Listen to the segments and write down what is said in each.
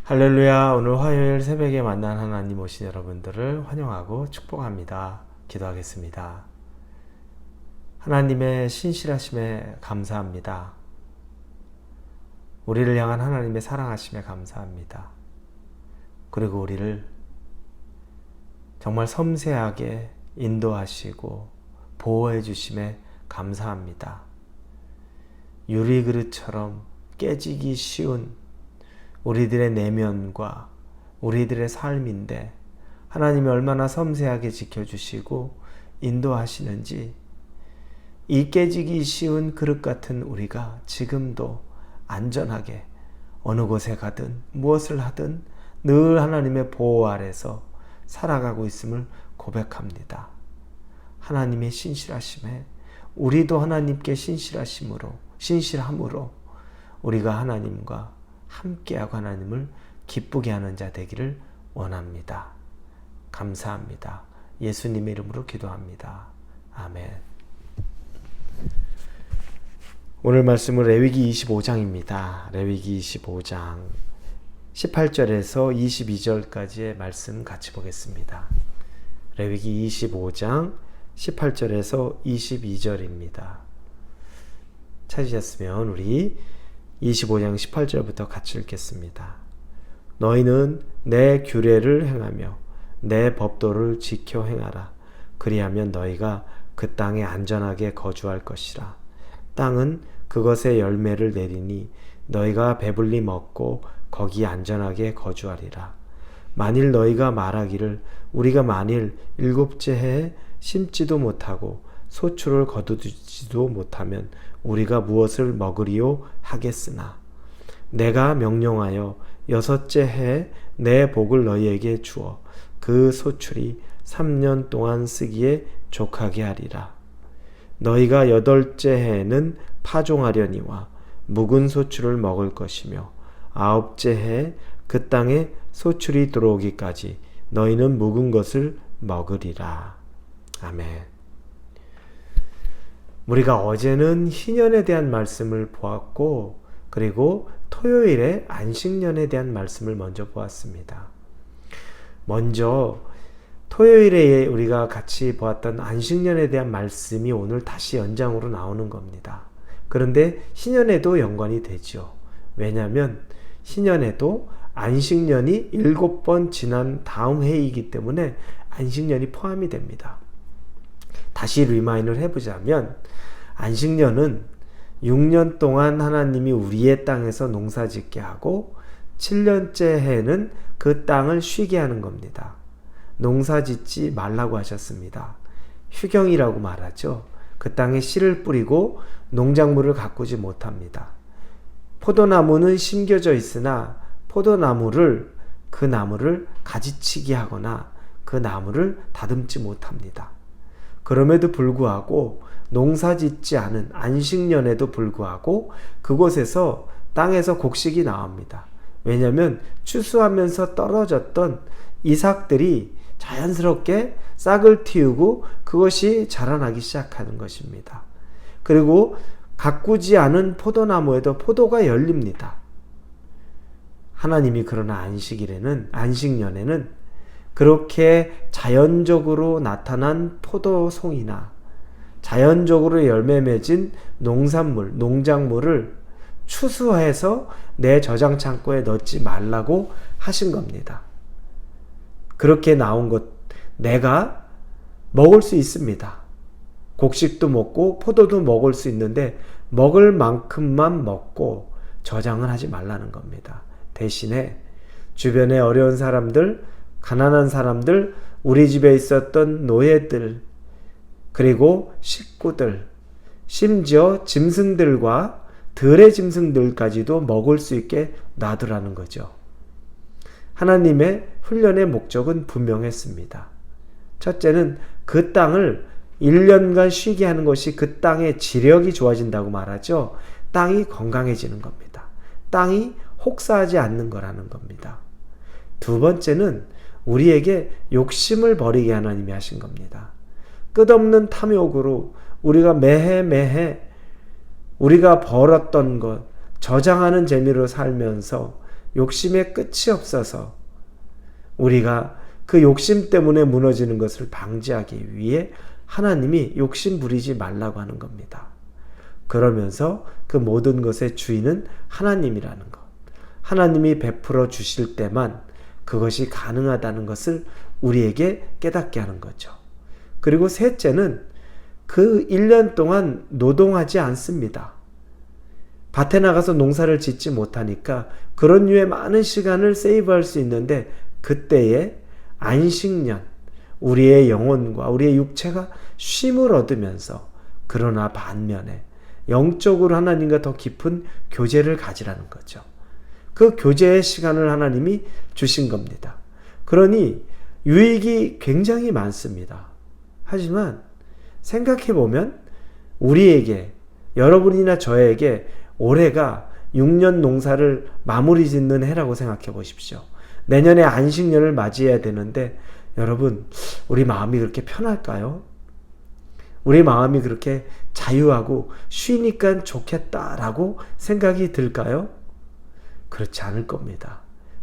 할렐루야. 오늘 화요일 새벽에 만난 하나님 오신 여러분들을 환영하고 축복합니다. 기도하겠습니다. 하나님의 신실하심에 감사합니다. 우리를 향한 하나님의 사랑하심에 감사합니다. 그리고 우리를 정말 섬세하게 인도하시고 보호해 주심에 감사합니다. 유리그릇처럼 깨지기 쉬운 우리들의 내면과 우리들의 삶인데 하나님이 얼마나 섬세하게 지켜주시고 인도하시는지, 이 깨지기 쉬운 그릇 같은 우리가 지금도 안전하게 어느 곳에 가든 무엇을 하든 늘 하나님의 보호 아래서 살아가고 있음을 고백합니다. 하나님의 신실하심에 우리도 하나님께 신실함으로 우리가 하나님과 함께하고 하나님을 기쁘게 하는 자 되기를 원합니다. 감사합니다. 예수님의 이름으로 기도합니다. 아멘. 오늘 말씀은 레위기 25장입니다. 레위기 25장 18절에서 22절까지의 말씀 같이 보겠습니다. 레위기 25장 18절에서 22절입니다. 찾으셨으면 우리 25장 18절부터 같이 읽겠습니다. 너희는 내 규례를 행하며 내 법도를 지켜 행하라. 그리하면 너희가 그 땅에 안전하게 거주할 것이라. 땅은 그것의 열매를 내리니 너희가 배불리 먹고 거기 안전하게 거주하리라. 만일 너희가 말하기를 우리가 만일 일곱째 해에 심지도 못하고 소출을 거두지도 못하면 우리가 무엇을 먹으리요 하겠으나 내가 명령하여 여섯째 해에 내 복을 너희에게 주어 그 소출이 3년 동안 쓰기에 족하게 하리라. 너희가 여덟째 해에는 파종하려니와 묵은 소출을 먹을 것이며 아홉째 해에 그 땅에 소출이 들어오기까지 너희는 묵은 것을 먹으리라. 아멘. 우리가 어제는 희년에 대한 말씀을 보았고, 그리고 토요일에 안식년에 대한 말씀을 먼저 보았습니다. 먼저 토요일에 우리가 같이 보았던 안식년에 대한 말씀이 오늘 다시 연장으로 나오는 겁니다. 그런데 희년에도 연관이 되죠. 왜냐하면 희년에도 안식년이 7번 지난 다음 해이기 때문에 안식년이 포함이 됩니다. 다시 리마인드를 해보자면 안식년은 6년 동안 하나님이 우리의 땅에서 농사짓게 하고 7년째 해는 그 땅을 쉬게 하는 겁니다. 농사짓지 말라고 하셨습니다. 휴경이라고 말하죠. 그 땅에 씨를 뿌리고 농작물을 가꾸지 못합니다. 포도나무는 심겨져 있으나 그 나무를 가지치기 하거나 그 나무를 다듬지 못합니다. 그럼에도 불구하고 농사짓지 않은 안식년에도 불구하고 그곳에서 땅에서 곡식이 나옵니다. 왜냐하면 추수하면서 떨어졌던 이삭들이 자연스럽게 싹을 틔우고 그것이 자라나기 시작하는 것입니다. 그리고 가꾸지 않은 포도나무에도 포도가 열립니다. 하나님이 그러나 안식년에는 그렇게 자연적으로 나타난 포도송이나 자연적으로 열매 맺은 농작물을 추수해서 내 저장 창고에 넣지 말라고 하신 겁니다. 그렇게 나온 것 내가 먹을 수 있습니다. 곡식도 먹고 포도도 먹을 수 있는데 먹을 만큼만 먹고 저장을 하지 말라는 겁니다. 대신에 주변에 어려운 사람들, 가난한 사람들, 우리 집에 있었던 노예들, 그리고 식구들, 심지어 짐승들과 들의 짐승들까지도 먹을 수 있게 놔두라는 거죠. 하나님의 훈련의 목적은 분명했습니다. 첫째는 그 땅을 1년간 쉬게 하는 것이 그 땅의 지력이 좋아진다고 말하죠. 땅이 건강해지는 겁니다. 땅이 혹사하지 않는 거라는 겁니다. 두 번째는 우리에게 욕심을 버리게 하나님이 하신 겁니다. 끝없는 탐욕으로 우리가 매해 우리가 벌었던 것, 저장하는 재미로 살면서 욕심에 끝이 없어서 우리가 그 욕심 때문에 무너지는 것을 방지하기 위해 하나님이 욕심 부리지 말라고 하는 겁니다. 그러면서 그 모든 것의 주인은 하나님이라는 것. 하나님이 베풀어 주실 때만 그것이 가능하다는 것을 우리에게 깨닫게 하는 거죠. 그리고 셋째는 그 1년 동안 노동하지 않습니다. 밭에 나가서 농사를 짓지 못하니까 그런 류의 많은 시간을 세이브할 수 있는데 그때에 안식년, 우리의 영혼과 우리의 육체가 쉼을 얻으면서 그러나 반면에 영적으로 하나님과 더 깊은 교제를 가지라는 거죠. 그 교제의 시간을 하나님이 주신 겁니다. 그러니 유익이 굉장히 많습니다. 하지만 생각해 보면 우리에게, 여러분이나 저에게 올해가 6년 농사를 마무리 짓는 해라고 생각해 보십시오. 내년에 안식년을 맞이해야 되는데 여러분, 우리 마음이 그렇게 편할까요? 우리 마음이 그렇게 자유하고 쉬니까 좋겠다라고 생각이 들까요? 그렇지 않을 겁니다.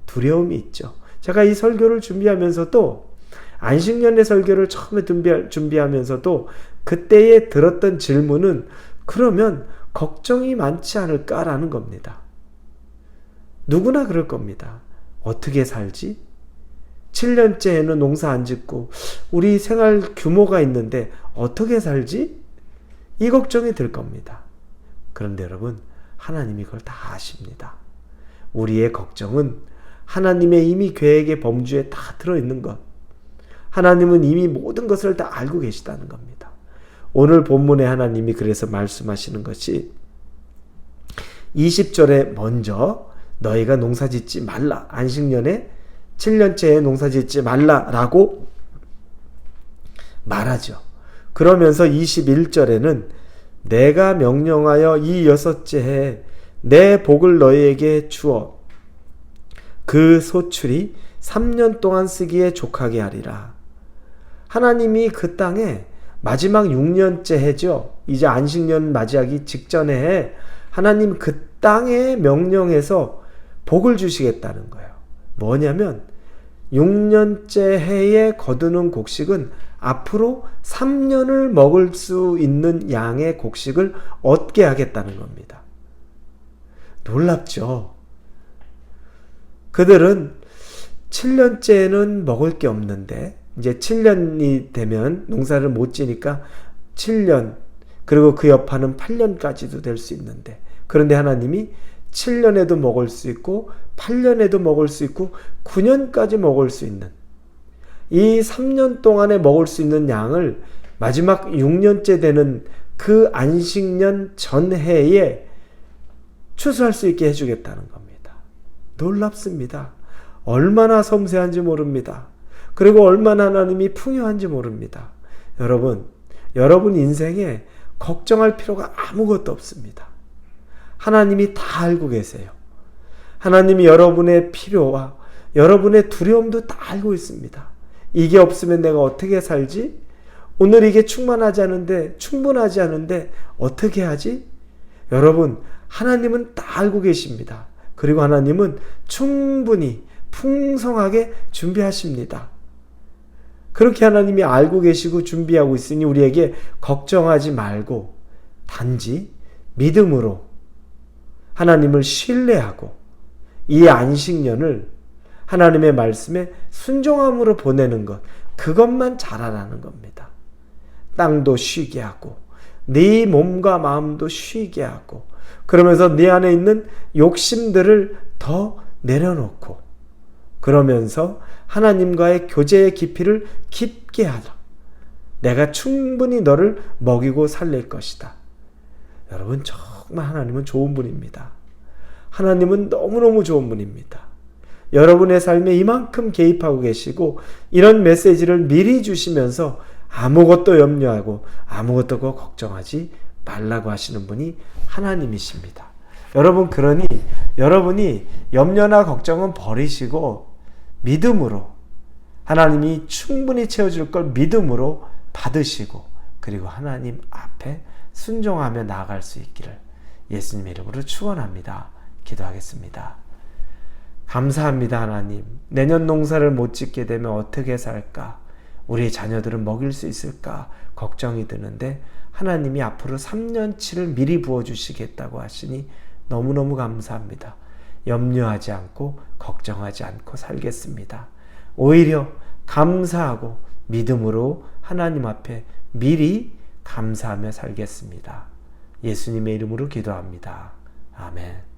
두려움이 있죠. 제가 이 설교를 준비하면서도, 안식년의 설교를 처음에 준비하면서도 그때에 들었던 질문은 그러면 걱정이 많지 않을까라는 겁니다. 누구나 그럴 겁니다. 어떻게 살지? 7년째에는 농사 안 짓고 우리 생활 규모가 있는데 어떻게 살지? 이 걱정이 들 겁니다. 그런데 여러분, 하나님이 그걸 다 아십니다. 우리의 걱정은 하나님의 이미 계획의 범주에 다 들어있는 것. 하나님은 이미 모든 것을 다 알고 계시다는 겁니다. 오늘 본문에 하나님이 그래서 말씀하시는 것이 20절에 먼저 너희가 농사짓지 말라. 안식년에 7년째에 농사짓지 말라라고 말하죠. 그러면서 21절에는 내가 명령하여 이 6째 해에 내 복을 너희에게 주어 그 소출이 3년 동안 쓰기에 족하게 하리라. 하나님이 그 땅에 마지막 6년째 해죠. 이제 안식년 맞이하기 직전에 해 하나님 그 땅에 명령해서 복을 주시겠다는 거예요. 뭐냐면 6년째 해에 거두는 곡식은 앞으로 3년을 먹을 수 있는 양의 곡식을 얻게 하겠다는 겁니다. 놀랍죠? 그들은 7년째에는 먹을 게 없는데 이제 7년이 되면 농사를 못 지니까 7년, 그리고 그 여파는 8년까지도 될 수 있는데, 그런데 하나님이 7년에도 먹을 수 있고 8년에도 먹을 수 있고 9년까지 먹을 수 있는, 이 3년 동안에 먹을 수 있는 양을 마지막 6년째 되는 그 안식년 전해에 추수할 수 있게 해주겠다는 겁니다. 놀랍습니다. 얼마나 섬세한지 모릅니다. 그리고 얼마나 하나님이 풍요한지 모릅니다. 여러분 인생에 걱정할 필요가 아무것도 없습니다. 하나님이 다 알고 계세요. 하나님이 여러분의 필요와 여러분의 두려움도 다 알고 있습니다. 이게 없으면 내가 어떻게 살지? 오늘 이게 충분하지 않은데 어떻게 하지? 여러분, 하나님은 다 알고 계십니다. 그리고 하나님은 충분히 풍성하게 준비하십니다. 그렇게 하나님이 알고 계시고 준비하고 있으니 우리에게 걱정하지 말고 단지 믿음으로 하나님을 신뢰하고 이 안식년을 하나님의 말씀에 순종함으로 보내는 것, 그것만 잘하라는 겁니다. 땅도 쉬게 하고 네 몸과 마음도 쉬게 하고, 그러면서 네 안에 있는 욕심들을 더 내려놓고, 그러면서 하나님과의 교제의 깊이를 깊게 하라. 내가 충분히 너를 먹이고 살릴 것이다. 여러분, 정말 하나님은 좋은 분입니다. 하나님은 너무너무 좋은 분입니다. 여러분의 삶에 이만큼 개입하고 계시고 이런 메시지를 미리 주시면서 아무것도 염려하고 아무것도 걱정하지 말라고 하시는 분이 하나님이십니다. 여러분, 그러니 여러분이 염려나 걱정은 버리시고 믿음으로, 하나님이 충분히 채워줄 걸 믿음으로 받으시고, 그리고 하나님 앞에 순종하며 나아갈 수 있기를 예수님의 이름으로 축원합니다. 기도하겠습니다. 감사합니다, 하나님. 내년 농사를 못 짓게 되면 어떻게 살까? 우리 자녀들은 먹일 수 있을까? 걱정이 드는데 하나님이 앞으로 3년치를 미리 부어주시겠다고 하시니 너무너무 감사합니다. 염려하지 않고 걱정하지 않고 살겠습니다. 오히려 감사하고 믿음으로 하나님 앞에 미리 감사하며 살겠습니다. 예수님의 이름으로 기도합니다. 아멘.